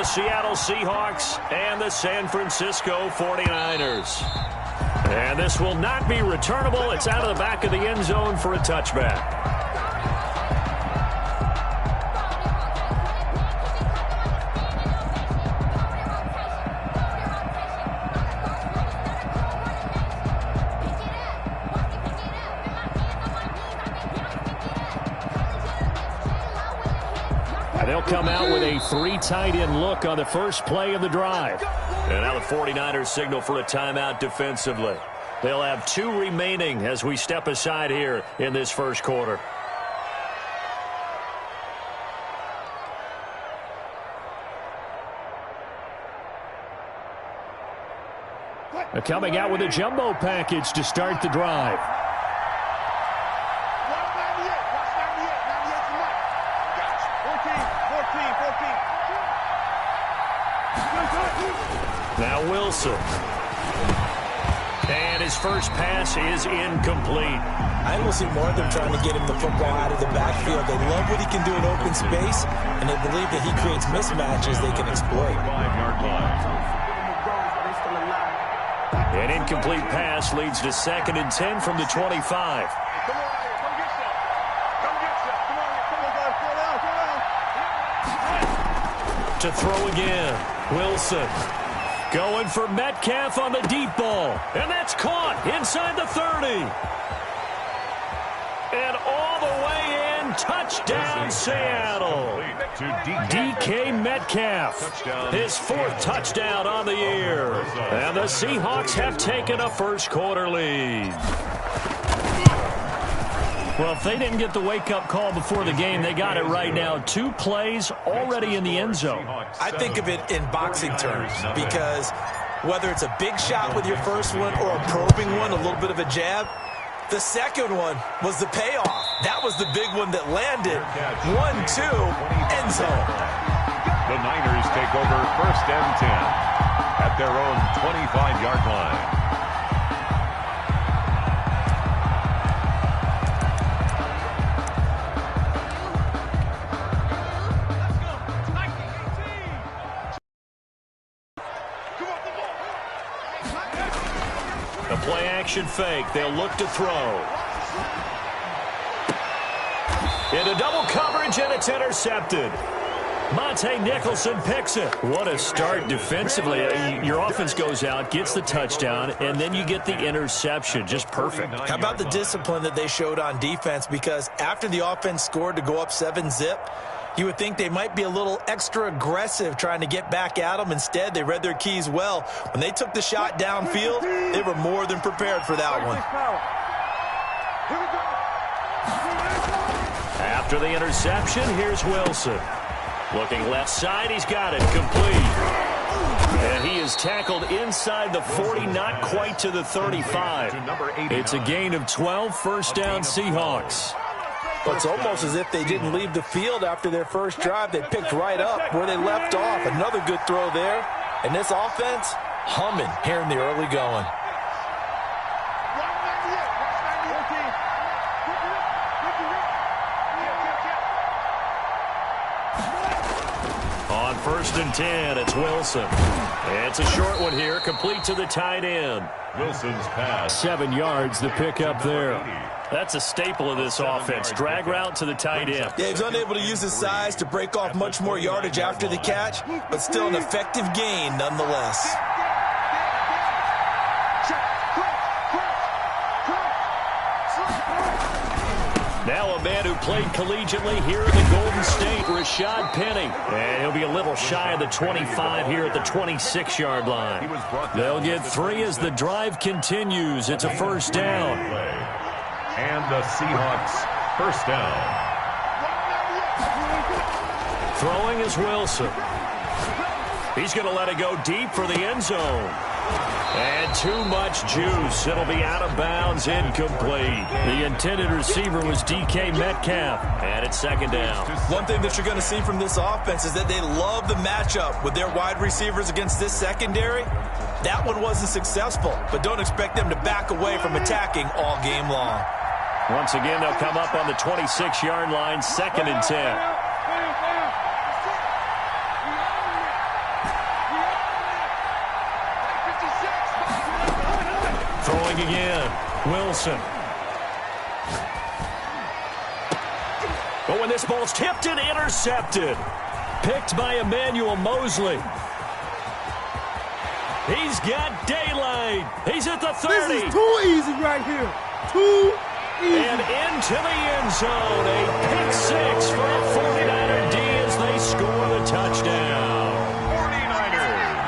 Seattle Seahawks and the San Francisco 49ers. And this will not be returnable. It's out of the back of the end zone for a touchback. They'll come out with a 3 tight end look on the first play of the drive. And now the 49ers signal for a timeout defensively. They'll have 2 remaining as we step aside here in this first quarter. They're coming out with a jumbo package to start the drive. Now Wilson. And his first pass is incomplete. I will see more of them trying to get him the football out of the backfield. They love what he can do in open space, and they believe that he creates mismatches they can exploit. An incomplete pass leads to 2nd and 10 from the 25. To throw again. Wilson. Going for Metcalf on the deep ball. And that's caught inside the 30. And all the way in. Touchdown, Seattle. DK Metcalf. His 4th touchdown on the year. And the Seahawks have taken a first quarter lead. Well, if they didn't get the wake-up call before the game, they got it right now. 2 plays already in the end zone. I think of it in boxing terms because whether it's a big shot with your first one or a probing one, a little bit of a jab, the second one was the payoff. That was the big one that landed. 1-2, end zone. The Niners take over 1st and 10 at their own 25-yard line. A play-action fake. They'll look to throw. Into double coverage, and it's intercepted. Monte Nicholson picks it. What a start defensively. Your offense goes out, gets the touchdown, and then you get the interception. Just perfect. How about the discipline that they showed on defense? Because after the offense scored to go up 7-zip, you would think they might be a little extra aggressive trying to get back at them. Instead, they read their keys well. When they took the shot downfield, they were more than prepared for that one. After the interception, here's Wilson. Looking left side, he's got it. Complete. And he is tackled inside the 40, not quite to the 35. It's a gain of 12, first down Seahawks. But it's almost as if they didn't leave the field after their first drive. They picked right up where they left off. Another good throw there. And this offense, humming here in the early going. On 1st and 10, it's Wilson. It's a short one here, complete to the tight end. Wilson's pass. 7 yards, the pickup there. That's a staple of this offense. Drag route to the tight end. Yeah, he's unable to use his size to break off much more yardage after the catch, but still an effective gain nonetheless. Now a man who played collegiately here in the Golden State, Rashad Penny. And he'll be a little shy of the 25 here at the 26-yard line. They'll get 3 as the drive continues. It's a first down. And the Seahawks first down. Throwing is Wilson. He's going to let it go deep for the end zone. And too much juice. It'll be out of bounds, incomplete. The intended receiver was DK Metcalf. And it's second down. One thing that you're going to see from this offense is that they love the matchup with their wide receivers against this secondary. That one wasn't successful, but don't expect them to back away from attacking all game long. Once again, they'll come up on the 26-yard line, 2nd and 10. throwing again. Wilson. Oh, and this ball's tipped and intercepted. Picked by Emmanuel Mosley. He's got daylight. He's at the 30. This is too easy right here. Too easy. And into the end zone. A pick six for a 49er D as they score the touchdown. 49ers.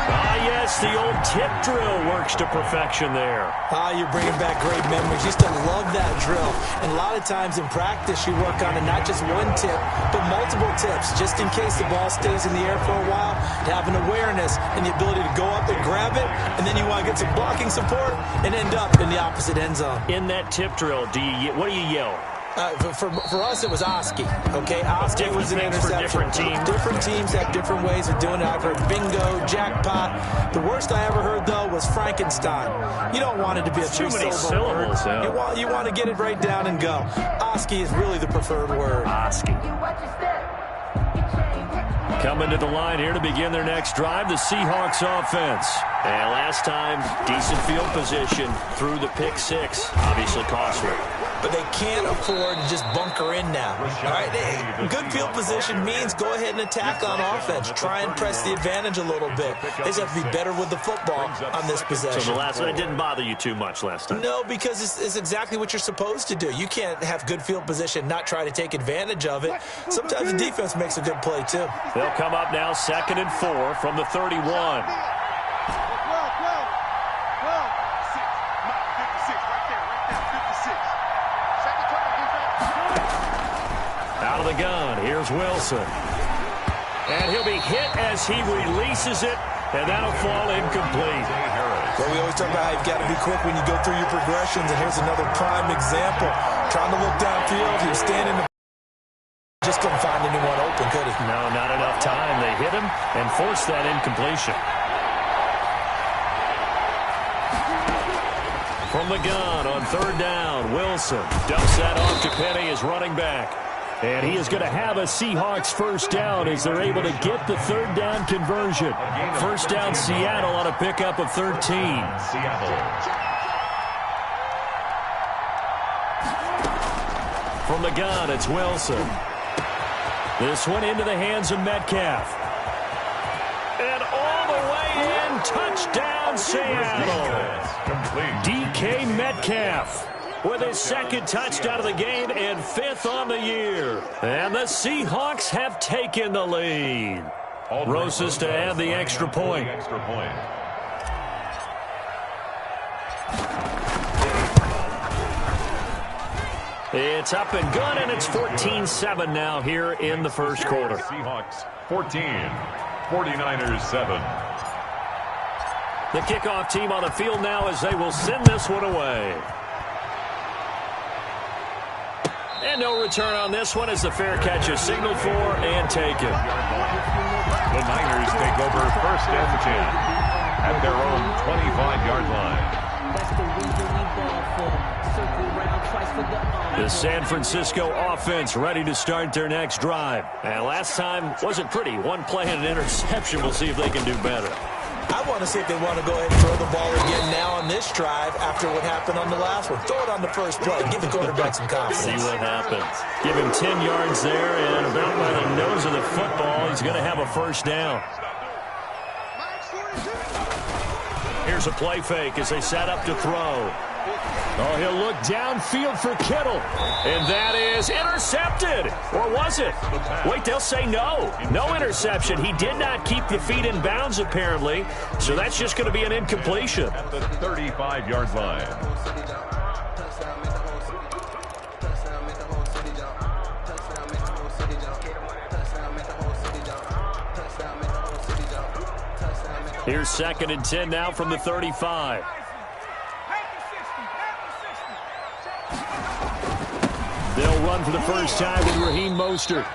Ah, yes, the old tip drill works to perfection there. Ah, you're bringing back great memories. Used to love that drill. And a lot of times in practice, you work on it, not just one tip, but multiple tips, just in case the ball stays in the air for a while. Have an awareness and the ability to go up and grab it, and then you want to get some blocking support and end up in the opposite end zone. In that tip drill, what do you yell? For us, it was Oski. Okay, Oski was an interception. For different teams. Different teams have different ways of doing it. I've heard bingo, jackpot. The worst I ever heard, though, was Frankenstein. You don't want it to be a too many syllables. Yeah. You want to get it right down and go. Oski is really the preferred word. Oski. Coming to the line here to begin their next drive, the Seahawks offense. And last time, decent field position through the pick six. Obviously costly. But they can't afford to just bunker in now. All right, good field position means go ahead and attack on offense. Try and press the advantage a little bit. They just have to be better with the football on this possession. So the last one didn't bother you too much last time? No, because it's exactly what you're supposed to do. You can't have good field position, not try to take advantage of it. Sometimes the defense makes a good play, too. They'll come up now 2nd and 4 from the 31. Out of the gun, here's Wilson. And he'll be hit as he releases it, and that'll fall incomplete. Well, we always talk about how you've got to be quick when you go through your progressions, and here's another prime example. Trying to look downfield, he was standing, just couldn't find anyone open, could he? No, not enough time. They hit him and forced that incompletion. From the gun on 3rd down, Wilson dumps that off to Penny as running back. And he is going to have a Seahawks first down as they're able to get the 3rd down conversion. First down, Seattle on a pickup of 13. Seattle. From the gun, it's Wilson. This one into the hands of Metcalf. And all the way in, touchdown Seattle. DK Metcalf with his 2nd touchdown of the game and 5th on the year. And the Seahawks have taken the lead. Rosas to add the extra point. It's up and good, and it's 14-7 now here in the first quarter. Seahawks 14, 49ers 7. The kickoff team on the field now as they will send this one away. And no return on this one as the fair catch is signaled for and taken. The Niners take over 1st and 10 at their own 25-yard line. The San Francisco offense ready to start their next drive. And last time wasn't pretty. One play and an interception. We'll see if they can do better. I want to see if they want to go ahead and throw the ball again now on this drive after what happened on the last one. Throw it on the first play. Give the quarterback some confidence. See what happens. Give him 10 yards there, and about by the nose of the football, he's going to have a first down. Here's a play fake as they set up to throw. Oh, he'll look downfield for Kittle. And that is intercepted. Or was it? Wait, they'll say no. No interception. He did not keep the feet in bounds, apparently. So that's just going to be an incompletion. At the 35-yard line. Here's 2nd and 10 now from the 35. They'll run for the first time with Raheem Mostert.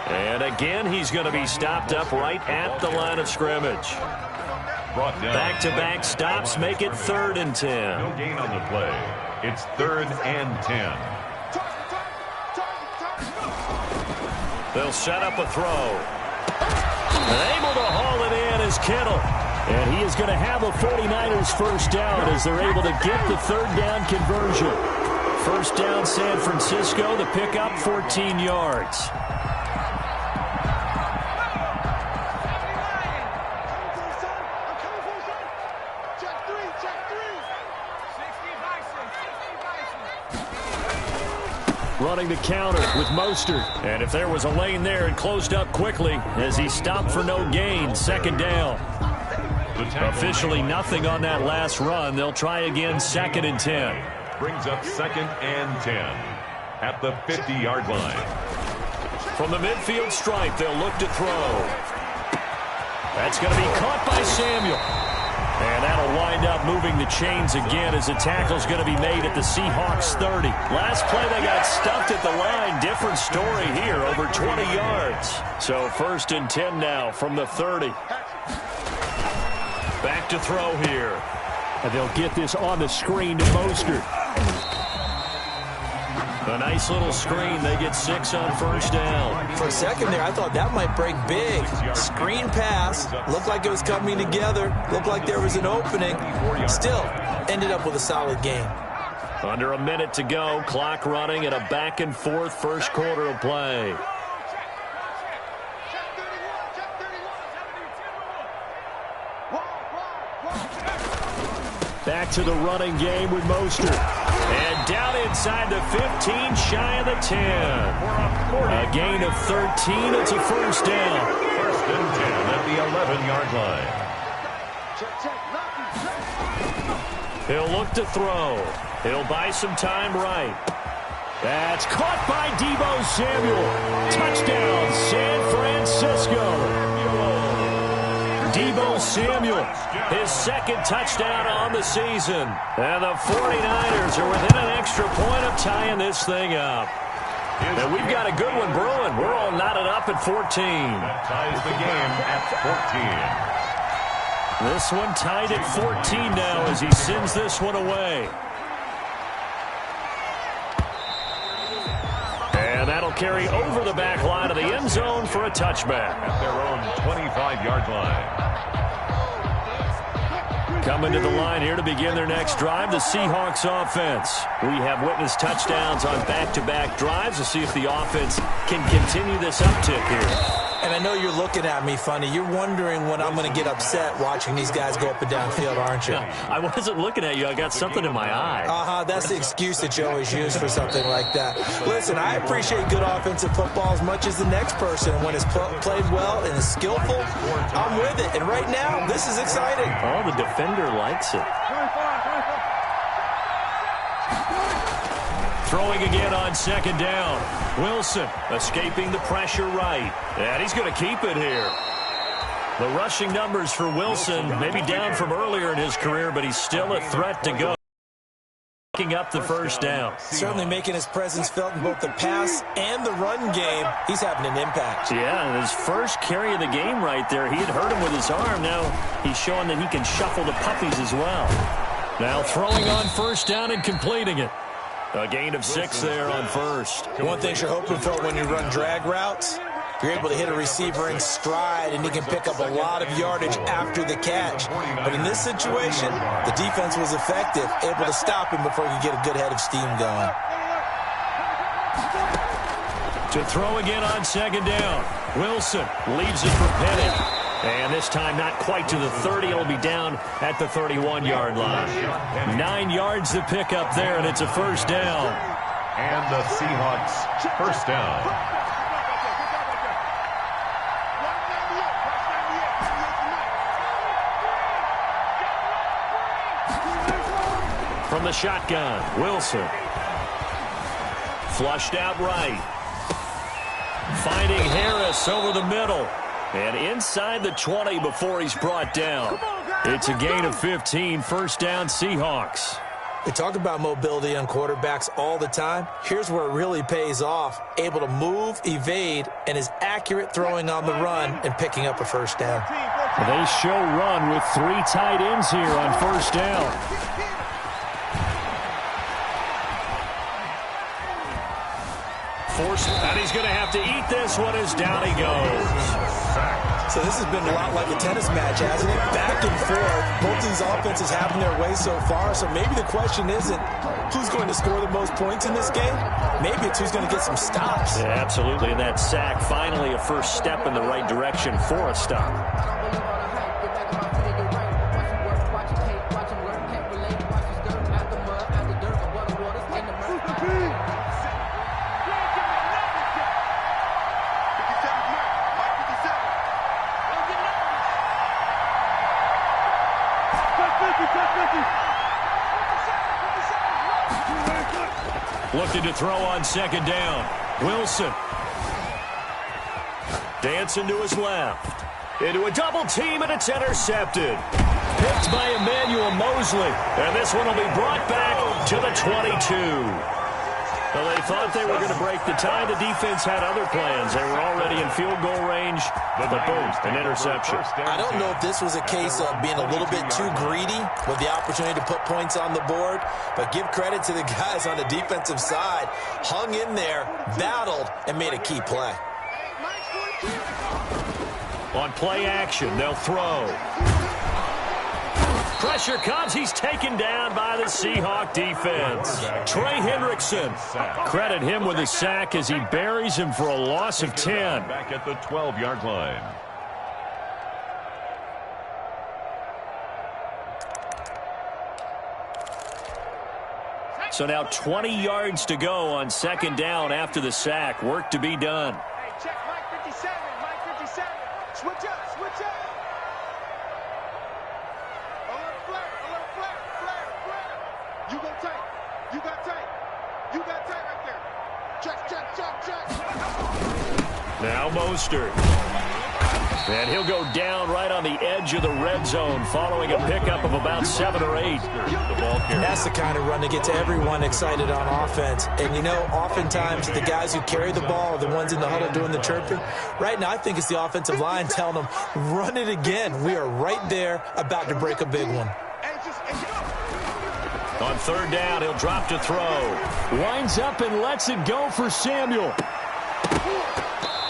And again, he's going to be stopped up right at the line of scrimmage. Back-to-back stops make it 3rd and 10. No gain on the play. It's 3rd and 10. They'll set up a throw. And able to haul it in is Kittle. And he is going to have a 49ers first down as they're able to get the third down conversion. First down, San Francisco. The pickup, 14 yards. Running the counter with Mostert. And if there was a lane there, it closed up quickly as he stopped for no gain. Second down. Officially nothing on that last run. They'll try again, 2nd and 10. Brings up 2nd and 10 at the 50-yard line. From the midfield stripe, they'll look to throw. That's going to be caught by Samuel. And that'll wind up moving the chains again as the tackle's going to be made at the Seahawks 30. Last play, they got stuffed at the line. Different story here, over 20 yards. So 1st and 10 now from the 30. Back to throw here. And they'll get this on the screen to Mostert. A nice little screen. They get 6 on first down. For a second there, I thought that might break big. Screen pass. Looked like it was coming together. Looked like there was an opening. Still, ended up with a solid game. Under a minute to go. Clock running at a back-and-forth first quarter of play. Back to the running game with Mostert. And down inside the 15, shy of the 10. A gain of 13. It's a first down. 1st and 10 at the 11-yard line. He'll look to throw. He'll buy some time right. That's caught by Deebo Samuel. Touchdown, San Francisco. Deebo Samuel, his 2nd touchdown on the season. And the 49ers are within an extra point of tying this thing up. And we've got a good one brewing. We're all knotted up at 14. That ties the game at 14. This one tied at 14 now as he sends this one away. And that'll carry over the back line of the end zone for a touchback. At their own 25-yard line. Coming to the line here to begin their next drive, the Seahawks offense. We have witnessed touchdowns on back-to-back drives. We'll see if the offense can continue this uptick here. And I know you're looking at me funny. You're wondering when I'm going to get upset watching these guys go up and down field, aren't you? I wasn't looking at you. I got something in my eye. That's the excuse that you always use for something like that. Listen, I appreciate good offensive football as much as the next person. When it's played well and is skillful, I'm with it. And right now, this is exciting. Oh, the defender likes it. Throwing again on 2nd down. Wilson escaping the pressure right. And he's going to keep it here. The rushing numbers for Wilson maybe down from earlier in his career, but he's still a threat to go. Picking up the first down. Certainly making his presence felt in both the pass and the run game. He's having an impact. Yeah, and his first carry of the game right there, he had hurt him with his arm. Now he's showing that he can shuffle the puppies as well. Now throwing on first down and completing it. A gain of 6 there on first. One thing you're hoping for when you run drag routes, you're able to hit a receiver in stride, and he can pick up a lot of yardage after the catch. But in this situation, the defense was effective, able to stop him before he could get a good head of steam going. To throw again on 2nd down. Wilson leaves it for Penny. And this time not quite to the 30. It'll be down at the 31-yard line. 9 yards to pick up there, and it's a first down. And the Seahawks first down. From the shotgun, Wilson. Flushed out right. Finding Harris over the middle. And inside the 20 before he's brought down. It's a gain of 15, first down Seahawks. We talk about mobility on quarterbacks all the time. Here's where it really pays off. Able to move, evade, and is accurate throwing on the run and picking up a first down. They show run with 3 tight ends here on first down. force, and he's going to have to eat this one as down he goes. So this has been a lot like a tennis match, hasn't it? Back and forth. Both these offenses having their way so far. So maybe the question isn't who's going to score the most points in this game. Maybe it's who's going to get some stops. Yeah, absolutely. And that sack, finally a first step in the right direction for a stop. Looking to throw on second down. Wilson. Dancing to his left. Into a double team, and it's intercepted. Picked by Emmanuel Mosley. And this one will be brought back to the 22. Well, they thought they were going to break the tie. The defense had other plans. They were already in field goal range. But boom, an interception. I don't know if this was a case of being a little bit too greedy with the opportunity to put points on the board. But give credit to the guys on the defensive side. Hung in there, battled, and made a key play. On play action, they'll throw. Pressure comes. He's taken down by the Seahawk defense. Trey Hendrickson. Credit him with a sack as he buries him for a loss of 10. Back at the 12-yard line. So now 20 yards to go on second down after the sack. Work to be done. Hey, check Mike 57. Mike 57. Switch up, switch up. You go tight. You got tight. You got tight right there. Check. Now Mostert. And he'll go down right on the edge of the red zone following a pickup of about 7 or 8. That's the kind of run that gets everyone excited on offense. And, you know, oftentimes the guys who carry the ball are the ones in the huddle doing the chirping. Right now, I think it's the offensive line telling them, run it again. We are right there about to break a big one. On third down, he'll drop to throw. Winds up and lets it go for Samuel.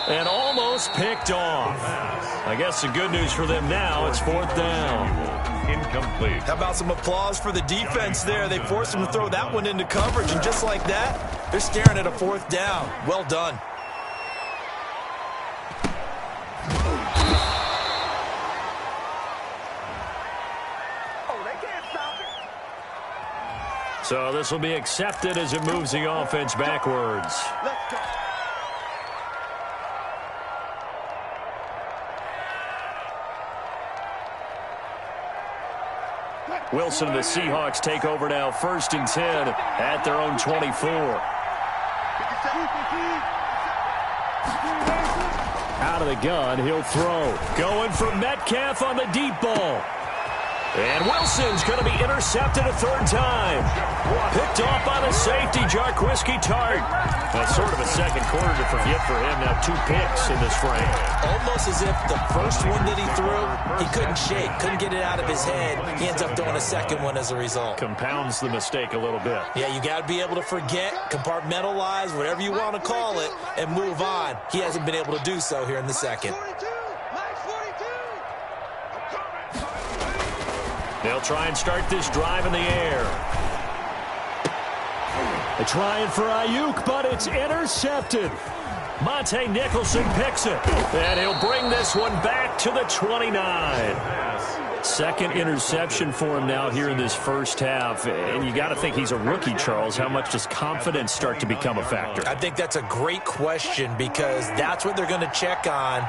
And almost picked off. I guess the good news for them now, it's fourth down. Incomplete. How about some applause for the defense there? They forced him to throw that one into coverage, and just like that, they're staring at a fourth down. Well done. So this will be accepted as it moves the offense backwards. Wilson and the Seahawks take over now, 1st and 10 at their own 24. Out of the gun, he'll throw. Going for Metcalf on the deep ball. And Wilson's going to be intercepted a third time. Picked off by the safety, Jarquiski Tart. That's sort of a second quarter to forget for him. Now 2 picks in this frame. Almost as if the first one that he threw, he couldn't shake, couldn't get it out of his head. He ends up throwing a second one as a result. Compounds the mistake a little bit. Yeah, you got to be able to forget, compartmentalize, whatever you want to call it, and move on. He hasn't been able to do so here in the second. They'll try and start this drive in the air. They're trying for Ayuk, but it's intercepted. Monte Nicholson picks it. And he'll bring this one back to the 29. Second interception for him now here in this first half. And you got to think he's a rookie, Charles. How much does confidence start to become a factor? I think that's a great question because that's what they're going to check on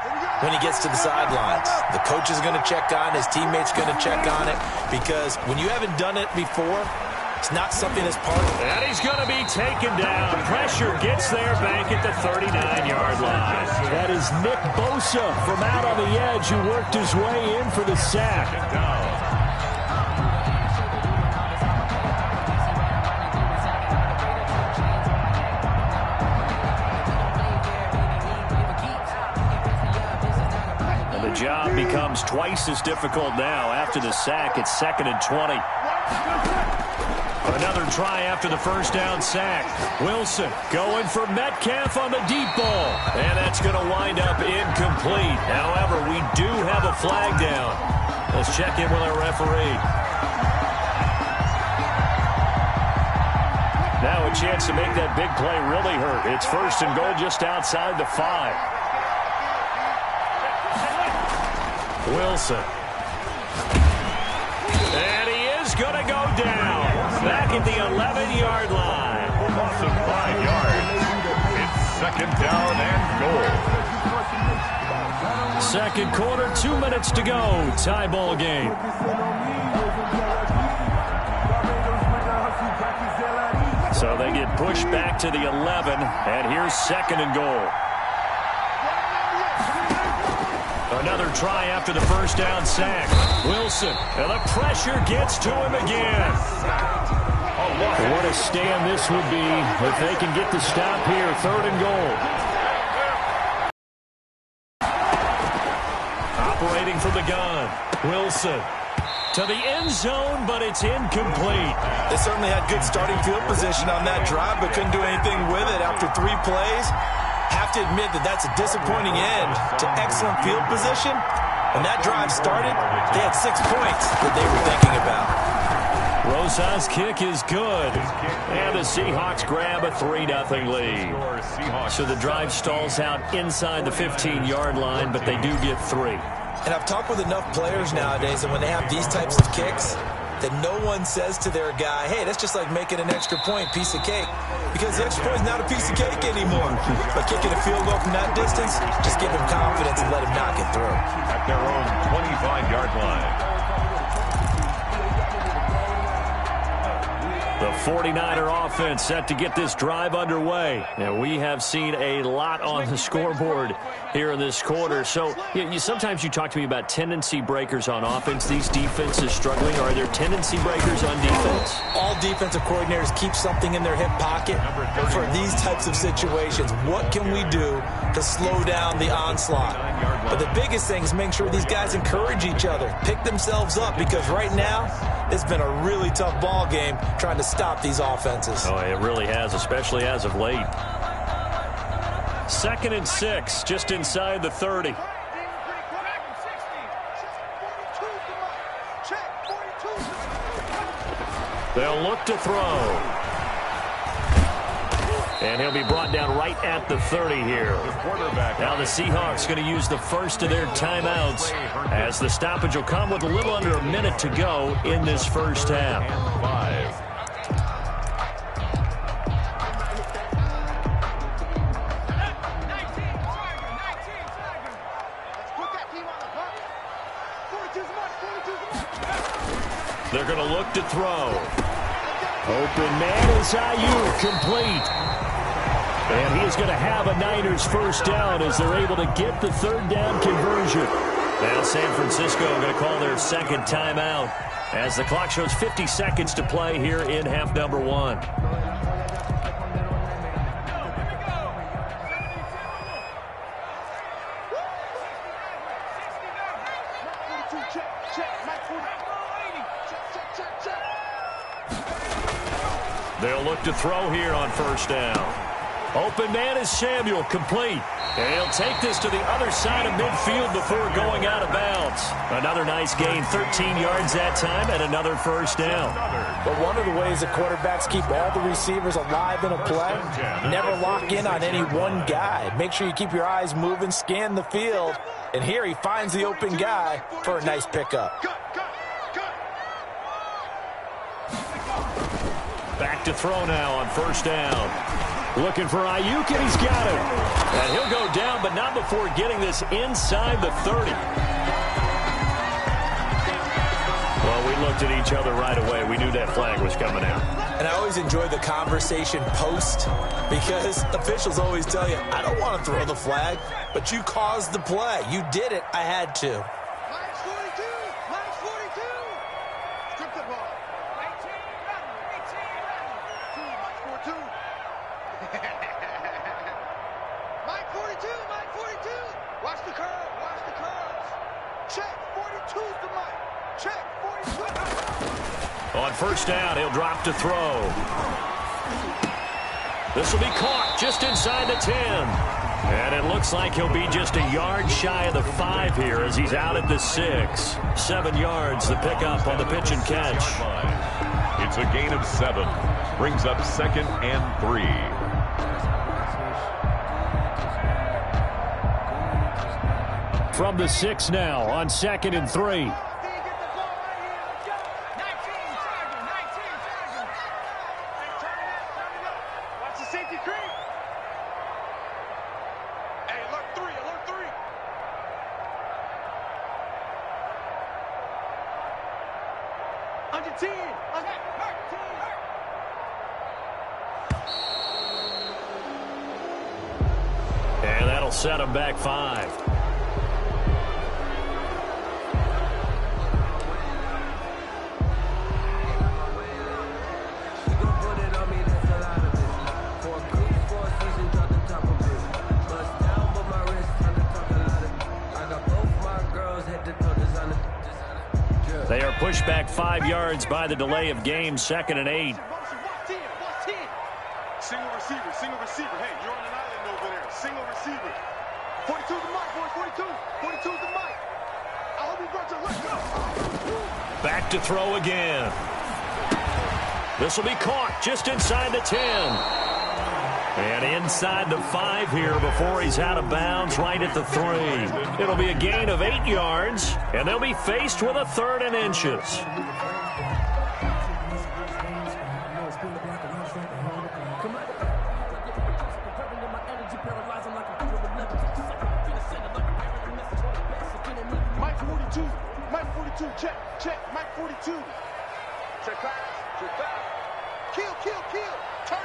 when he gets to the sidelines. The coach is going to check on, his teammates going to check on it because when you haven't done it before, it's not something that's part of it. And he's going to be taken down. Pressure gets there back at the 39-yard line. That is Nick Bosa from out on the edge who worked his way in for the sack. And the job becomes twice as difficult now. After the sack, it's 2nd and 20. Another try after the first down sack. Wilson going for Metcalf on the deep ball. And that's going to wind up incomplete. However, we do have a flag down. Let's check in with our referee. Now a chance to make that big play really hurt. It's first and goal just outside the 5. Wilson. And he is going to go down. Back at the 11-yard line. Loss of 5 yards. It's second down and goal. Second quarter, 2 minutes to go. Tie ball game. So they get pushed back to the 11, and here's second and goal. Another try after the first down sack. Wilson, and the pressure gets to him again. What a stand this would be if they can get the stop here. Third and goal. Operating from the gun. Wilson to the end zone, but it's incomplete. They certainly had good starting field position on that drive, but couldn't do anything with it after 3 plays. Have to admit that that's a disappointing end to excellent field position. When that drive started, they had 6 points that they were thinking about. Rosa's kick is good. And the Seahawks grab a 3-0 lead. So the drive stalls out inside the 15-yard line, but they do get 3. And I've talked with enough players nowadays that when they have these types of kicks, that no one says to their guy, hey, that's just like making an extra point, piece of cake. Because the extra point is not a piece of cake anymore. But kicking a field goal from that distance, just give him confidence and let him knock it through. At their own 25-yard line. The 49er offense set to get this drive underway. And we have seen a lot on the scoreboard here in this quarter. So sometimes you talk to me about tendency breakers on offense. These defenses struggling. Are there tendency breakers on defense? All defensive coordinators keep something in their hip pocket for these types of situations. What can we do to slow down the onslaught? But the biggest thing is make sure these guys encourage each other, pick themselves up, because right now it's been a really tough ball game trying to stop these offenses. Oh, it really has, especially as of late. 2nd and 6, just inside the 30. They'll look to throw. And he'll be brought down right at the 30 here. Now the Seahawks going to use the first of their timeouts as the stoppage will come with a little under a minute to go in this first half. 5. They're going to look to throw. Open man is Ayuk, complete. And he is going to have a Niners first down as they're able to get the 3rd down conversion. Now San Francisco going to call their second timeout as the clock shows 50 seconds to play here in half number 1. They'll look to throw here on first down. Open man is Samuel, complete. And he'll take this to the other side of midfield before going out of bounds. Another nice gain, 13 yards that time, and another first down. But one of the ways that quarterbacks keep all the receivers alive in a play, never lock in on any one guy. Make sure you keep your eyes moving, scan the field. And here he finds the open guy for a nice pickup. Back to throw now on first down. Looking for Ayuk, and he's got it. And he'll go down, but not before getting this inside the 30. Well, we looked at each other right away. We knew that flag was coming out. And I always enjoy the conversation post because officials always tell you, I don't want to throw the flag, but you caused the play. You did it. I had to. Minus 42. Minus 42. Strip the ball. 18. Minus 42. Mike 42, Mike 42. Watch the curve, watch the curves. Check, 42's the Mike. Check, 42. On first down, he'll drop to throw. This will be caught just inside the 10. And it looks like he'll be just a yard shy of the 5 here as he's out at the 6. 7 yards, the pickup on the pitch and catch. It's a gain of 7. Brings up 2nd and 3. From the 6 now on 2nd and 3. And that'll set him back 5. They are pushed back 5 yards by the delay of game, 2nd and 8. Single receiver. Hey, you're on an island over there. Single receiver. 42's the mic, boy. 42's the mic. I hope you brought your let's go. Back to throw again. This will be caught just inside the 10. And inside the 5 here before he's out of bounds right at the 3. It'll be a gain of 8 yards, and they'll be faced with a 3rd and inches. Mike 42, check, Mike 42. Check pass. Kill, turn up. Kill, turn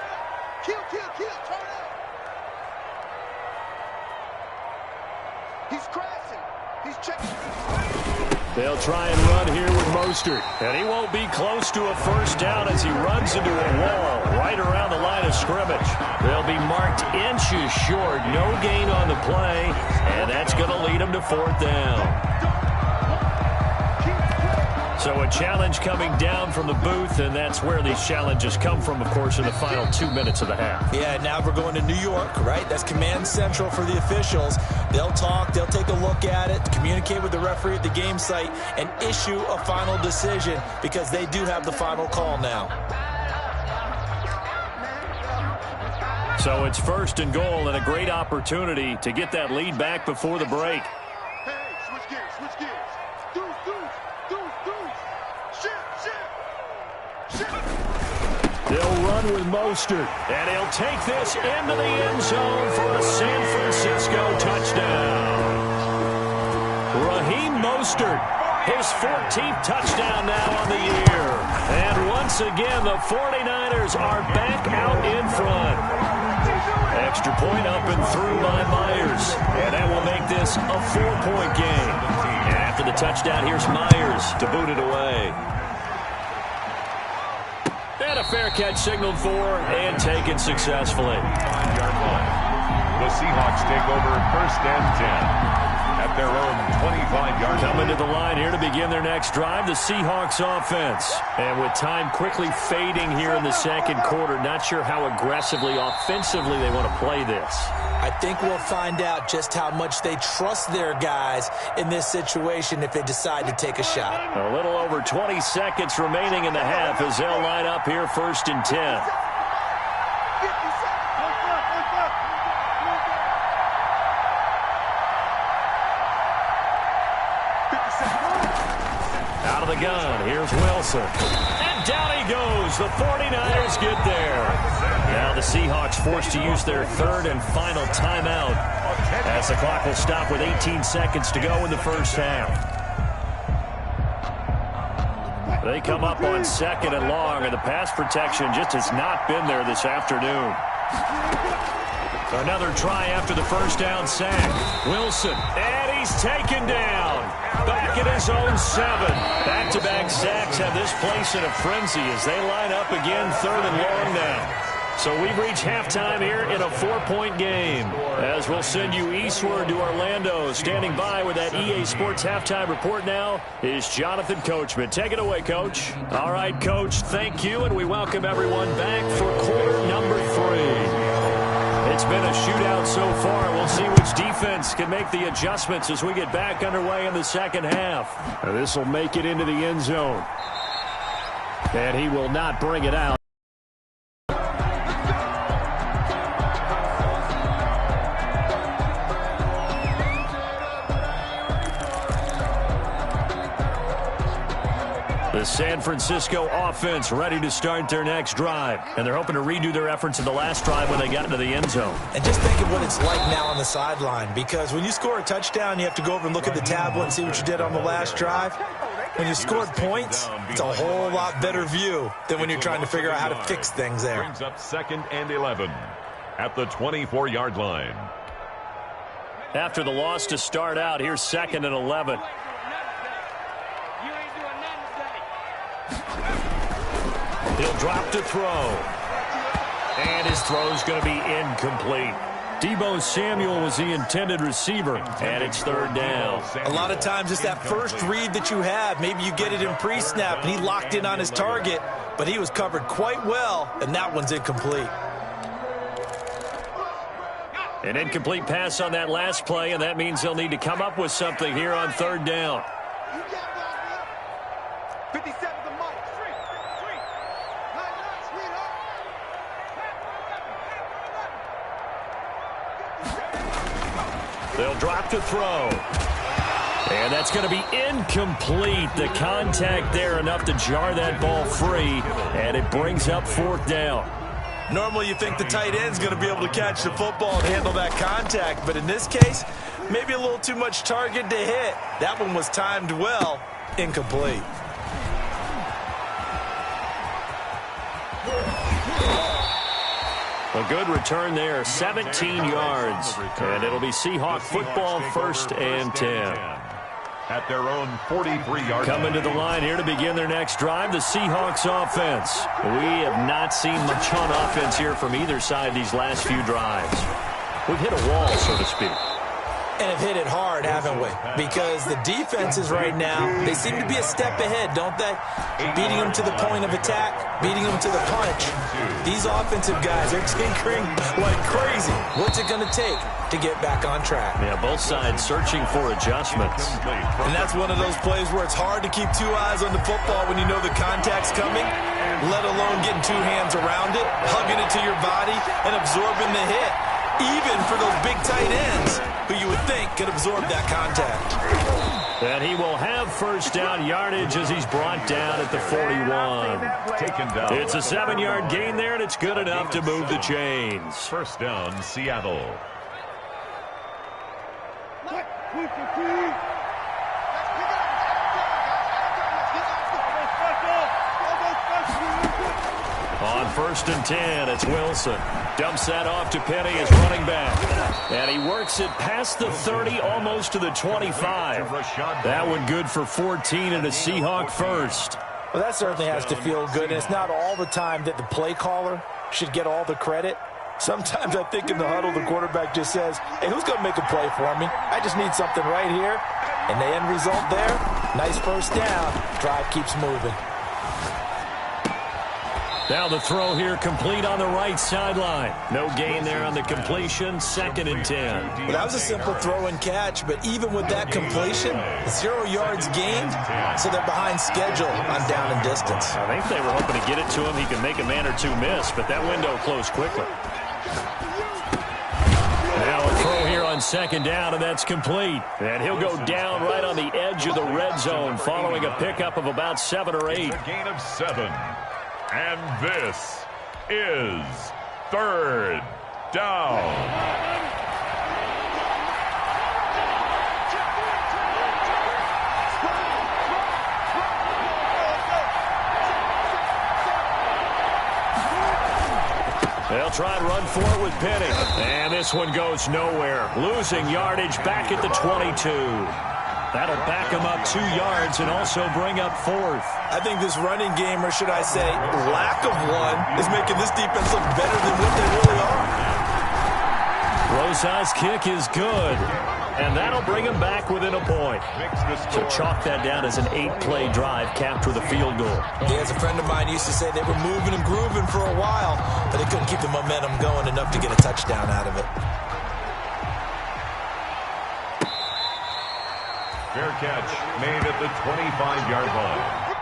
up. He's crashing. He's checking. They'll try and run here with Mostert. And he won't be close to a first down as he runs into a wall right around the line of scrimmage. They'll be marked inches short. No gain on the play. And that's going to lead them to 4th down. So a challenge coming down from the booth, and that's where these challenges come from, of course, in the final 2 minutes of the half. Yeah, now we're going to New York, right? That's command central for the officials. They'll talk, they'll take a look at it, communicate with the referee at the game site, and issue a final decision because they do have the final call now. So it's 1st and goal and a great opportunity to get that lead back before the break. Hey, switch gears. They'll run with Mostert, and he'll take this into the end zone for a San Francisco touchdown. Raheem Mostert, his 14th touchdown now on the year. And once again, the 49ers are back out in front. Extra point up and through by Myers, and that will make this a 4-point game. And after the touchdown, here's Myers to boot it away. And a fair catch signaled for and taken successfully. 5-yard line. The Seahawks take over 1st and 10 at their own 25-yard line. Coming to the line here to begin their next drive, the Seahawks offense. And with time quickly fading here in the 2nd quarter, not sure how aggressively, offensively they want to play this. I think we'll find out just how much they trust their guys in this situation if they decide to take a shot. A little over 20 seconds remaining in the half as they'll line up here 1st and 10. Out of the gun, here's Wilson. And down he goes. The 49ers get there. Now the Seahawks forced to use their 3rd and final timeout as the clock will stop with 18 seconds to go in the first half. They come up on 2nd and long, and the pass protection just has not been there this afternoon. Another try after the first down sack. Wilson, and he's taken down. Back at his own 7. Back-to-back sacks have this place in a frenzy as they line up again 3rd and long now. So we've reached halftime here in a 4-point game. As we'll send you eastward to Orlando. Standing by with that EA Sports halftime report now is Jonathan Coachman. Take it away, Coach. All right, Coach, thank you, and we welcome everyone back for quarter number 3. It's been a shootout so far. We'll see which defense can make the adjustments as we get back underway in the second half. This will make it into the end zone. And he will not bring it out. The San Francisco offense ready to start their next drive. And they're hoping to redo their efforts in the last drive when they got into the end zone. And just think of what it's like now on the sideline. Because when you score a touchdown, you have to go over and look at the tablet and see what you did on the last drive. When you scored points, it's a whole lot better view than when you're trying to figure out how to fix things there. Brings up 2nd and 11 at the 24-yard line. After the loss to start out, here's 2nd and 11. He'll drop to throw. And his throw's going to be incomplete. Deebo Samuel was the intended receiver, and it's 3rd down. A lot of times it's that first read that you have. Maybe you get it in pre-snap, and he locked in on his target, but he was covered quite well, and that one's incomplete. An incomplete pass on that last play, and that means they'll need to come up with something here on 3rd down. 57 to Mike. They'll drop to throw. And that's going to be incomplete. The contact there enough to jar that ball free, and it brings up 4th down. Normally you think the tight end's going to be able to catch the football and handle that contact, but in this case, maybe a little too much target to hit. That one was timed well, incomplete. A good return there, 17 yards. And it'll be Seahawk football, 1st and 10. At their own 43-yard Coming to the line here to begin their next drive, the Seahawks offense. We have not seen much on offense here from either side these last few drives. We've hit a wall, so to speak. And have hit it hard, haven't we? Because the defenses right now, they seem to be a step ahead, don't they? Beating them to the point of attack, beating them to the punch. These offensive guys are tinkering like crazy. What's it going to take to get back on track? Yeah, both sides searching for adjustments. And that's one of those plays where it's hard to keep 2 eyes on the football when you know the contact's coming, let alone getting 2 hands around it, hugging it to your body, and absorbing the hit. Even for those big tight ends who you would think could absorb that contact. And he will have 1st down yardage as he's brought down at the 41. Taken down. It's a 7-yard gain there, and it's good enough to move the chains. 1st down, Seattle. On 1st and 10, it's Wilson. Dumps that off to Penny as running back. And he works it past the 30, almost to the 25. That one good for 14 and a Seahawk 1st. Well, that certainly has to feel good. And it's not all the time that the play caller should get all the credit. Sometimes I think in the huddle, the quarterback just says, hey, who's going to make a play for me? I just need something right here. And the end result there, nice 1st down. Drive keeps moving. Now the throw here complete on the right sideline. No gain there on the completion, 2nd and 10. Well, that was a simple throw and catch, but even with that completion, 0 yards gained, so they're behind schedule on down and distance. I think they were hoping to get it to him. He could make a man or 2 miss, but that window closed quickly. Now a throw here on 2nd down, and that's complete. And he'll go down right on the edge of the red zone following a pickup of about 7 or 8. A gain of 7. And this is 3rd down. They'll try and run for it with Penny. And this one goes nowhere. Losing yardage back at the 22. That'll back them up 2 yards and also bring up 4th. I think this running game, or should I say lack of one, is making this defense look better than what they really are. Rosa's kick is good, and that'll bring him back within a point. So chalk that down as an 8-play drive capped with a field goal. Yeah, as a friend of mine used to say, they were moving and grooving for a while, but they couldn't keep the momentum going enough to get a touchdown out of it. Fair catch made at the 25-yard line.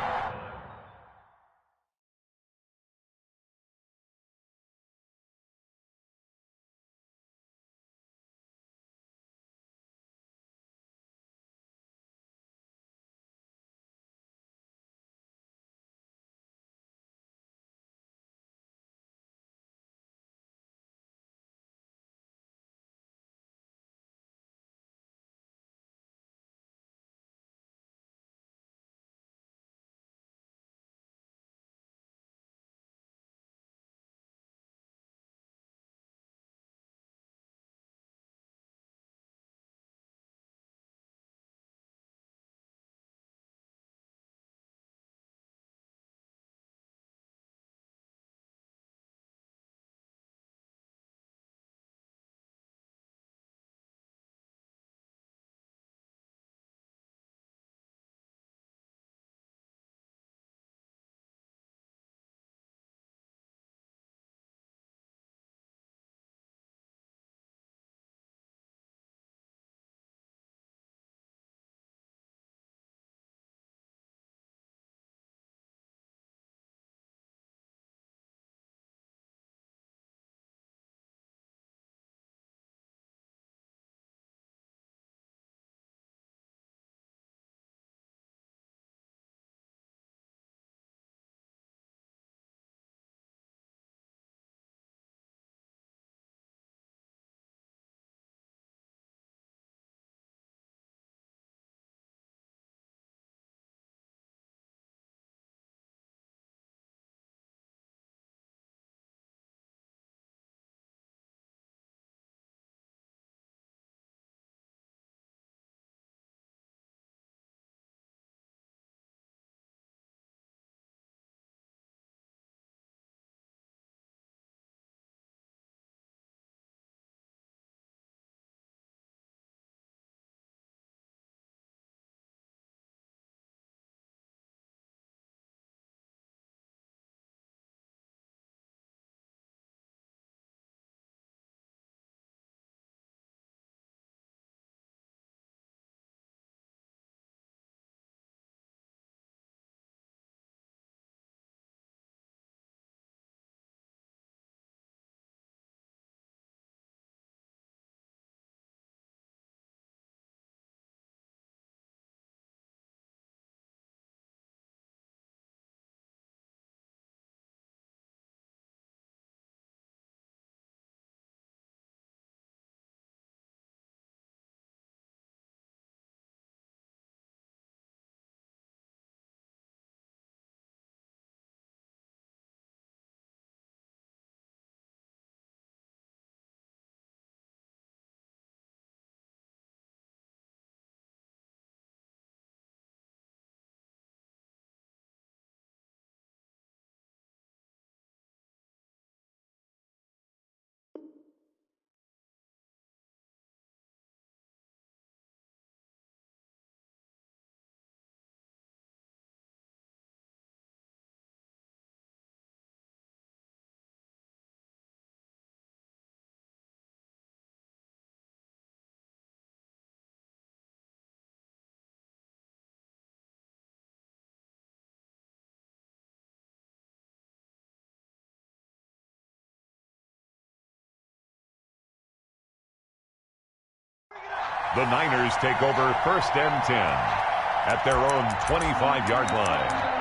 The Niners take over 1st and 10 at their own 25-yard line.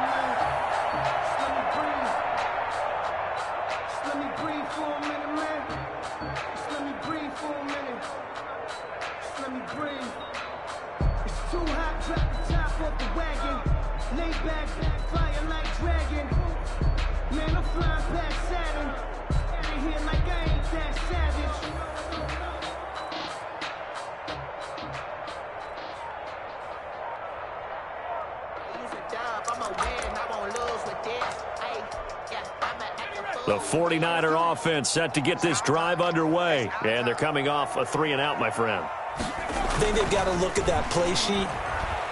The 49er offense set to get this drive underway. And they're coming off a 3-and-out, my friend. I think they've got to look at that play sheet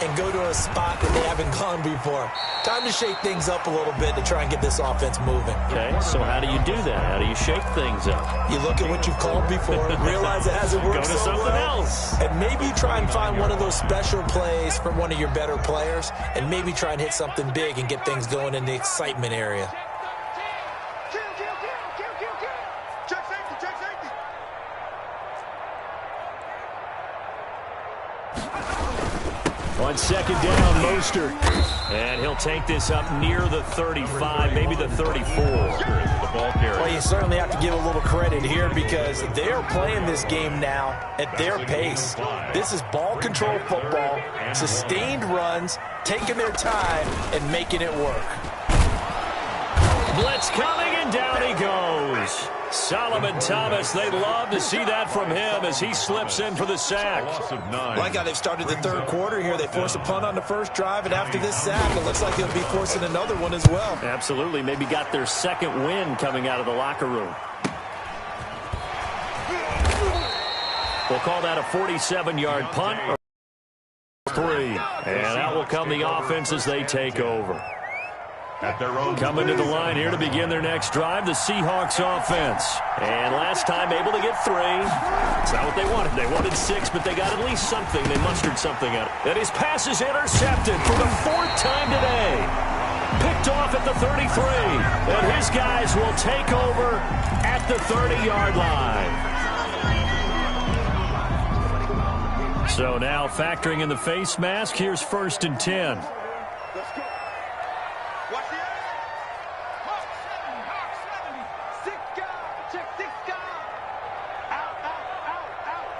and go to a spot that they haven't gone before. Time to shake things up a little bit to try and get this offense moving. Okay, so how do you do that? How do you shake things up? You look at what you've called before, realize it hasn't worked Go to something else. and maybe try and find one of those special plays from one of your better players, and maybe try and hit something big and get things going in the excitement area. Check safety, check safety. On second down, Mostert. And he'll take this up near the 35, maybe the 34. Well, you certainly have to give a little credit here because they are playing this game now at their pace. This is ball control football, sustained runs, taking their time, and making it work. Blitz coming, and down he goes. Solomon Thomas, they love to see that from him as he slips in for the sack. Like how they've started the third quarter here. They force a punt on the first drive, and after this sack, it looks like they'll be forcing another one as well. Absolutely. Maybe got their second win coming out of the locker room. We'll call that a 47-yard punt. 3. And out will come the offense as they take over. Coming to the line here to begin their next drive, the Seahawks offense. And last time able to get 3. It's not what they wanted. They wanted 6, but they got at least something. They mustered something out. And his pass is intercepted for the 4th time today. Picked off at the 33. And his guys will take over at the 30-yard line. So now factoring in the face mask, here's 1st and 10. Let's go. Watch the ass. Hawk 70. 6 guys. Check 6 guys. Out, out, out, out.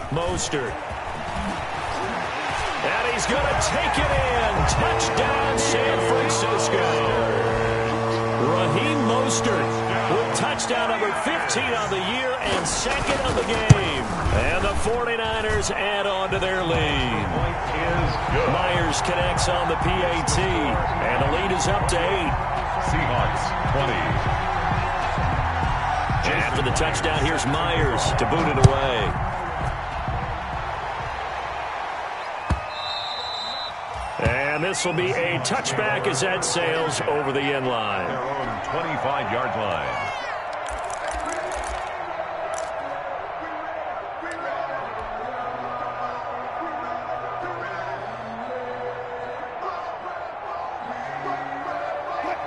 Mostert. And he's going to take it in. Touchdown, San Francisco. Raheem Mostert with touchdown number 15 on the year and 2nd of the game. And the 49ers add on to their lead. Myers connects on the PAT. And the lead is up to 8. Seahawks 20. After the touchdown, here's Myers to boot it away. And this will be a touchback as that sails over the end line. Their own 25-yard line.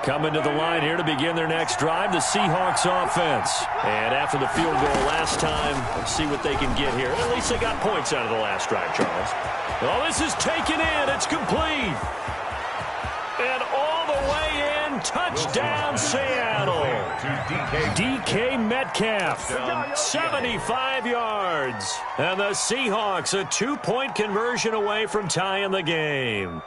Coming to the line here to begin their next drive, the Seahawks offense. And after the field goal last time, let's see what they can get here. At least they got points out of the last drive, Charles. Oh, this is taken in. It's complete. And all the way in, touchdown Seattle. DK Metcalf, 75 yards. And the Seahawks a 2-point conversion away from tying the game.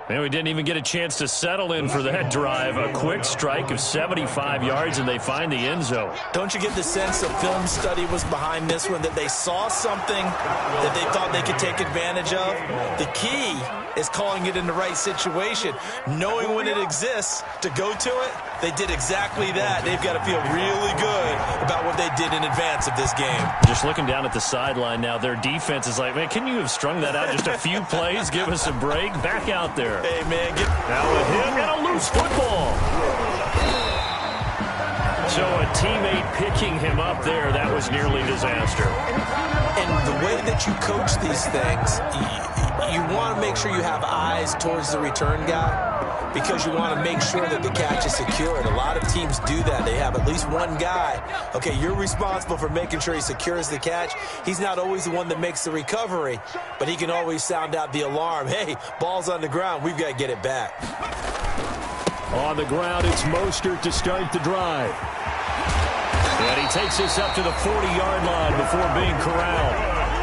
And we didn't even get a chance to settle in for that drive. A quick strike of 75 yards, and they find the end zone. Don't you get the sense a film study was behind this one, that they saw something that they thought they could take advantage of? The key is calling it in the right situation, knowing when it exists to go to it. They did exactly that. They've got to feel really good about what they did in advance of this game. Just looking down at the sideline now, their defense is like, man, can you have strung that out just a few plays? Give us a break. Back out there. Hey, man, now with him and a loose football. So a teammate picking him up there, that was nearly disaster. And the way that you coach these things, you want to make sure you have eyes towards the return guy, because you want to make sure that the catch is secured. A lot of teams do that. They have at least one guy. Okay, you're responsible for making sure he secures the catch. He's not always the one that makes the recovery, but he can always sound out the alarm. Hey, ball's on the ground. We've got to get it back. On the ground, it's Mostert to start the drive. And he takes this up to the 40-yard line before being corralled.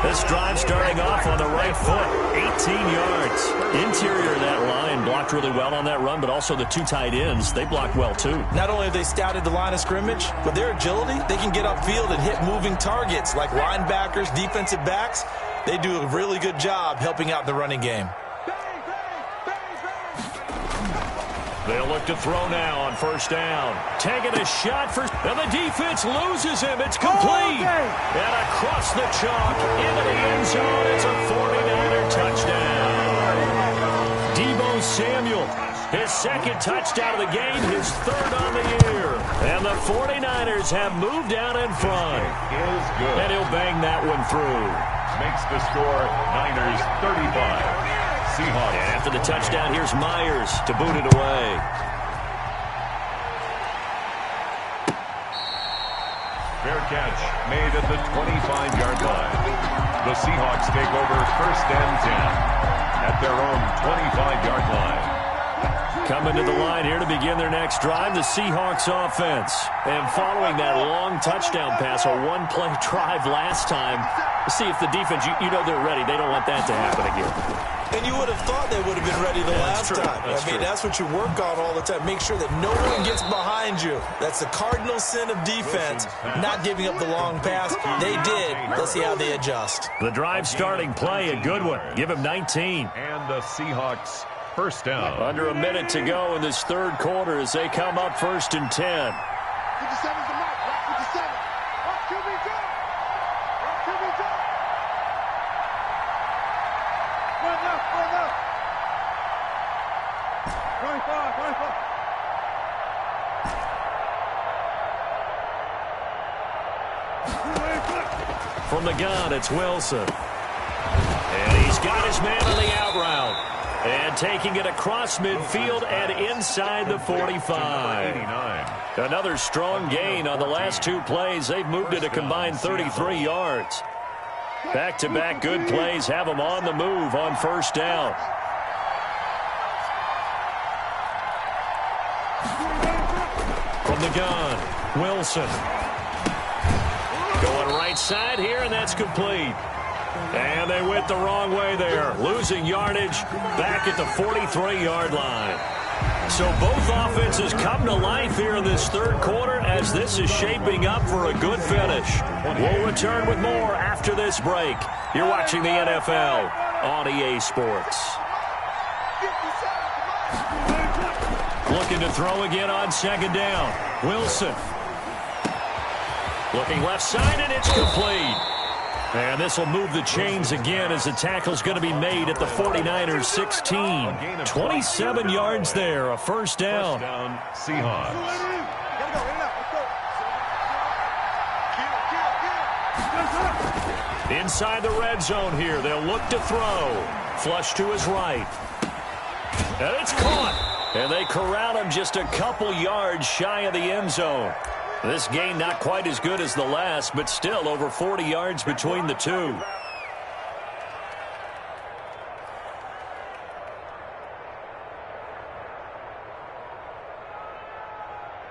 This drive starting off on the right foot, 18 yards. Interior of that line blocked really well on that run, but also the two tight ends, they blocked well too. Not only have they scouted the line of scrimmage, but their agility, they can get upfield and hit moving targets like linebackers, defensive backs. They do a really good job helping out the running game. They'll look to throw now on first down. Taking a shot for, and the defense loses him. It's complete. And across the chalk into the end zone. It's a 49er touchdown. Deebo Samuel, his second touchdown of the game, his third on the year. And the 49ers have moved out in front. Is good. And he'll bang that one through. Makes the score Niners 35. Seahawks. And after the touchdown, here's Myers to boot it away. Fair catch made at the 25-yard line. The Seahawks take over first and 10 at their own 25-yard line. Coming to the line here to begin their next drive, the Seahawks offense. And following that long touchdown pass, a one-play drive last time, see if the defense, you know they're ready. They don't want that to happen again. And you would have thought they would have been ready the last time. I mean, that's what you work on all the time. Make sure that no one gets behind you. That's the cardinal sin of defense, not giving up the long pass. They did. Let's see how they adjust. The drive starting play, a good one. Give him 19. And the Seahawks first down. Under a minute to go in this third quarter as they come up first and 10. 57's the mark. 57. Up, QB, go. Up, QB, go. Run up, run up. 25, 25. From the gun, it's Wilson. And he's got his man on the out route. And taking it across midfield and inside the 45. Another strong gain on the last two plays. They've moved it a combined 33 yards. Back-to-back good plays have them on the move on first down. From the gun, Wilson. Going right side here, and that's complete. And they went the wrong way there, losing yardage back at the 43-yard line. So both offenses come to life here in this third quarter as this is shaping up for a good finish. We'll return with more after this break. You're watching the NFL on EA Sports. Looking to throw again on second down. Wilson. Looking left side, and it's complete. And this will move the chains again as the tackle's going to be made at the 49ers 16. 27 yards there, a first down. Seahawks. Inside the red zone here, they'll look to throw. Flush to his right. And it's caught. And they corral him just a couple yards shy of the end zone. This game not quite as good as the last, but still over 40 yards between the two.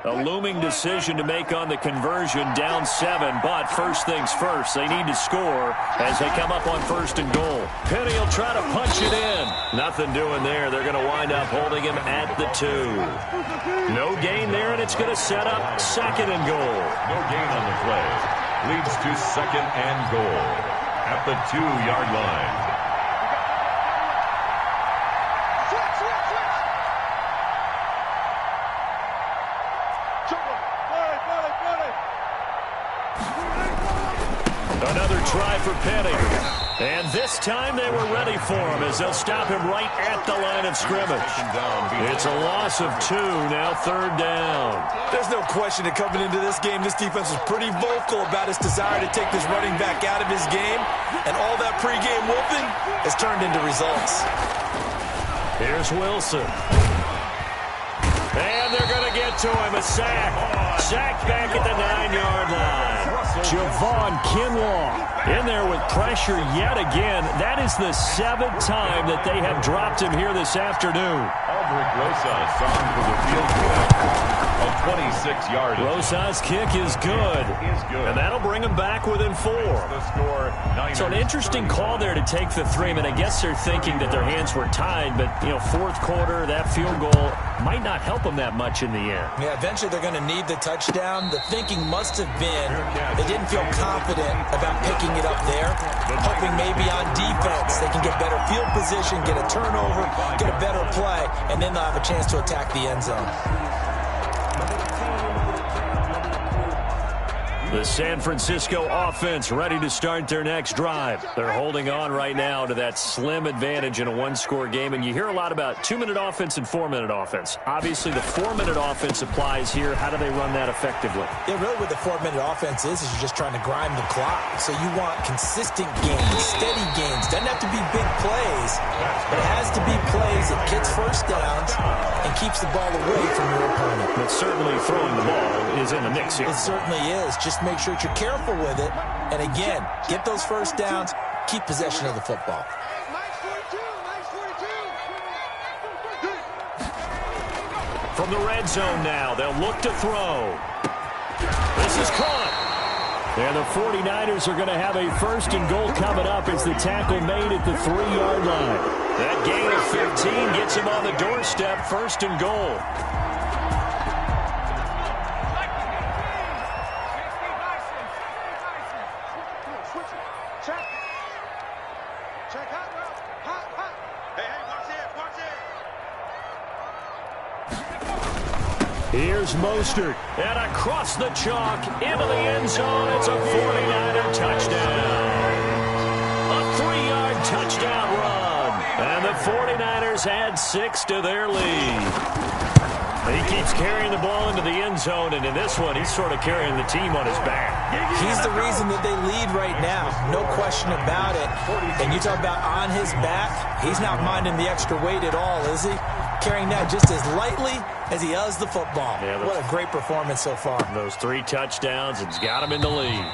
A looming decision to make on the conversion, down 7, but first things first, they need to score as they come up on first and goal. Penny will try to punch it in. Nothing doing there. They're going to wind up holding him at the 2. No gain there, and it's going to set up second and goal. No gain on the play. Leads to second and goal at the 2-yard line. Another try for Penny. And this time they were ready for him as they'll stop him right at the line of scrimmage. It's a loss of 2, now third down. There's no question that coming into this game, this defense was pretty vocal about its desire to take this running back out of his game. And all that pregame whooping has turned into results. Here's Wilson. And they're going to get to him. A sack. Sack back at the 9-yard line. Javon Kinlaw in there with pressure yet again. That is the 7th time that they have dropped him here this afternoon. Aldrich Rosa signed for the field goal. of 26 yards. Rosas' kick is good. And that'll bring him back within 4. The score, So an interesting call there to take the 3. I mean, I guess they're thinking that their hands were tied, but, fourth quarter, that field goal might not help them that much in the end. Yeah, eventually they're going to need the touchdown. The thinking must have been they didn't feel confident about picking it up there, hoping maybe on defense they can get better field position, get a turnover, get a better play, and then they'll have a chance to attack the end zone. The San Francisco offense ready to start their next drive. They're holding on right now to that slim advantage in a one-score game, and you hear a lot about 2-minute offense and 4-minute offense. Obviously, the 4-minute offense applies here. How do they run that effectively? Yeah, really what the 4-minute offense is you're just trying to grind the clock. So you want consistent gains, steady gains. Doesn't have to be big plays, but it has to be plays that gets first downs and keeps the ball away from your opponent. But certainly throwing the ball is in the mix here. It certainly is. Just make sure that you're careful with it. And again, get those first downs, keep possession of the football. From the red zone now, they'll look to throw. This is caught. And the 49ers are going to have a 1st and goal coming up as the tackle made at the 3-yard line. That gain of 15 gets him on the doorstep, 1st and goal. Here's Mostert, and across the chalk, into the end zone. It's a 49er touchdown. A 3-yard touchdown run. And the 49ers add 6 to their lead. He keeps carrying the ball into the end zone, and in this one, he's sort of carrying the team on his back. He's the reason that they lead right now. No question about it. And you talk about on his back, he's not minding the extra weight at all, is he? Carrying that just as lightly as he does the football. Yeah, what a great performance so far. Those 3 touchdowns, it's got him in the lead.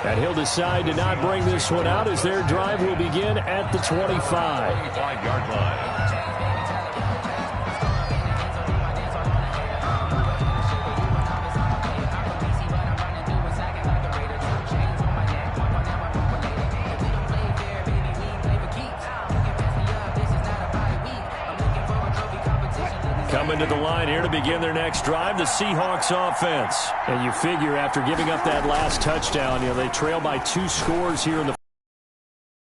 And he'll decide to not bring this one out as their drive will begin at the 25. 25-yard line. Coming to the line here to begin their next drive, the Seahawks offense. And you figure after giving up that last touchdown, they trail by 2 scores here in the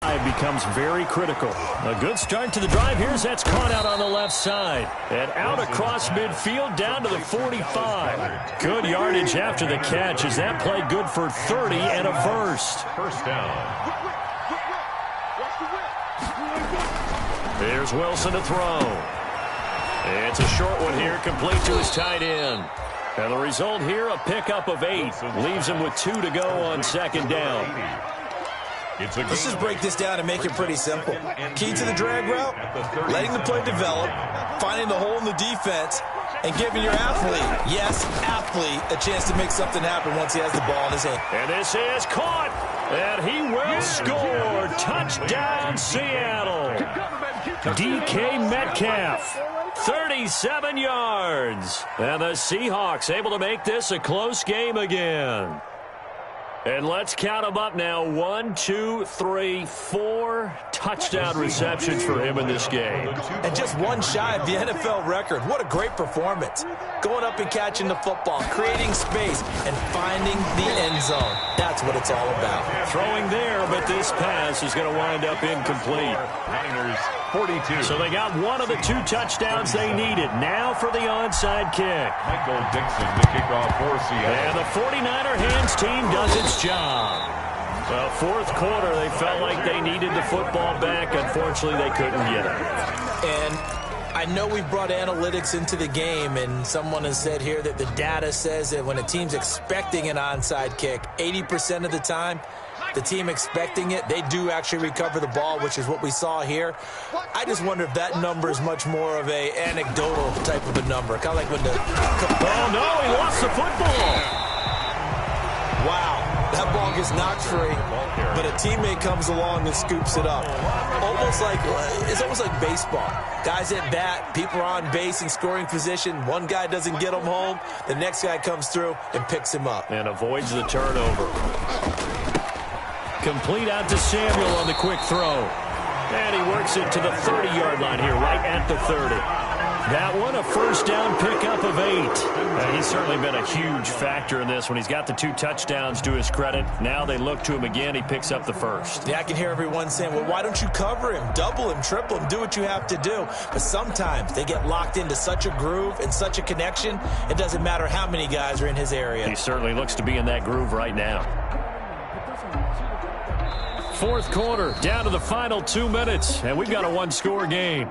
drive becomes very critical. A good start to the drive. Here's that's caught out on the left side. And out across midfield down to the 45. Good yardage after the catch as that play good for 30 and a first. First down. Here's Wilson to throw. It's a short one here, complete to his tight end. And the result here, a pickup of 8. Leaves him with 2 to go on 2nd down. Let's just break this down and make it pretty simple. Key to the drag route, letting the play develop, finding the hole in the defense, and giving your athlete, yes, athlete, a chance to make something happen once he has the ball in his hand. And this is caught, and he will score. Touchdown, Seattle. DK Metcalf. 37 yards. And the Seahawks able to make this a close game again. And let's count them up now. 1, 2, 3, 4 touchdown receptions for him in this game. And just one shy of the NFL record. What a great performance. Going up and catching the football, creating space, and finding the end zone. That's what it's all about. Throwing there, but this pass is going to wind up incomplete. Niners 42. So they got one of the 2 touchdowns they needed. Now for the onside kick. Michael Dixon, the kickoff for Seattle. And the 49er hands team does its job. Well, 4th quarter, they felt like they needed the football back. Unfortunately, they couldn't get it. And I know we've brought analytics into the game, and someone has said here that the data says that when a team's expecting an onside kick, 80% of the time, the team expecting it, they do actually recover the ball, which is what we saw here. I just wonder if that number is much more of a anecdotal type of a number. Kind of like when the... Oh, no, he lost the football. Wow, that ball gets knocked free. but a teammate comes along and scoops it up. It's almost like baseball. Guys at bat, people are on base in scoring position. One guy doesn't get him home. The next guy comes through and picks him up. And avoids the turnover. Complete out to Samuel on the quick throw. And he works it to the 30-yard line here, right at the 30. That one, a first down pickup of 8. He's certainly been a huge factor in this when he's got the 2 touchdowns to his credit. Now they look to him again. He picks up the first. Yeah, I can hear everyone saying, well, why don't you cover him, double him, triple him, do what you have to do. But sometimes they get locked into such a groove and such a connection, it doesn't matter how many guys are in his area. He certainly looks to be in that groove right now. Fourth quarter, down to the final 2 minutes, and we've got a 1-score game.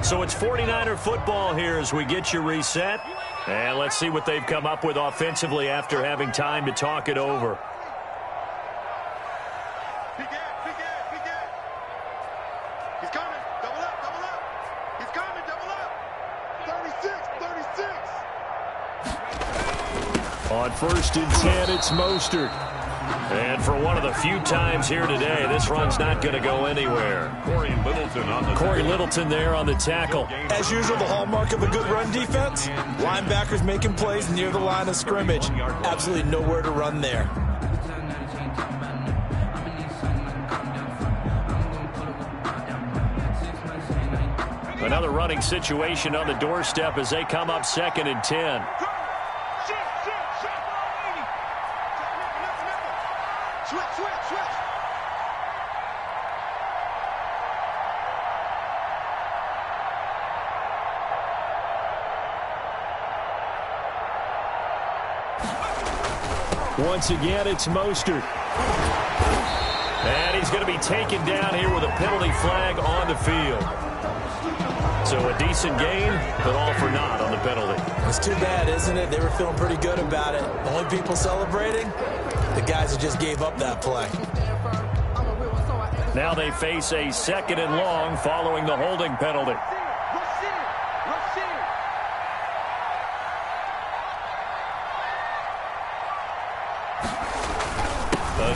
So it's 49er football here as we get you reset. And let's see what they've come up with offensively after having time to talk it over. He's coming. Double up, double up. He's coming, double up. 36, 36. On 1st and 10, it's Mostert. And for one of the few times here today, this run's not going to go anywhere. Corey Littleton there on the tackle. As usual, the hallmark of a good run defense, linebackers making plays near the line of scrimmage. Absolutely nowhere to run there. Another running situation on the doorstep as they come up 2nd and 10. Switch. Once again, it's Mostert. And he's going to be taken down here with a penalty flag on the field. So a decent gain, but all for naught on the penalty. It's too bad, isn't it? They were feeling pretty good about it. The only people celebrating, the guys that just gave up that play. Now they face a 2nd and long following the holding penalty.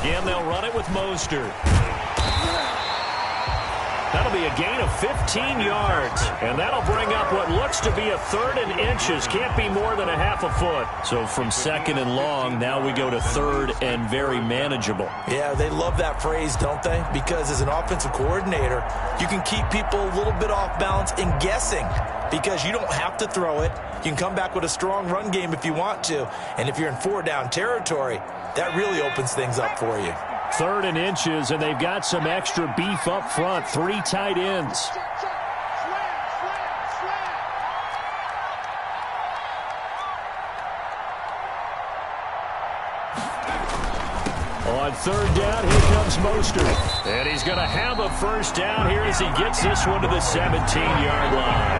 Again, they'll run it with Mostert. That'll be a gain of 15 yards. And that'll bring up what looks to be a 3rd and inches. Can't be more than a half a foot. So from 2nd and long, now we go to 3rd and very manageable. Yeah, they love that phrase, don't they? Because as an offensive coordinator, you can keep people a little bit off balance and guessing. Because you don't have to throw it. You can come back with a strong run game if you want to. And if you're in 4-down territory, that really opens things up for you. 3rd and inches, and they've got some extra beef up front. 3 tight ends. On 3rd down, here comes Mostert. And he's going to have a first down here as he gets this one to the 17-yard line.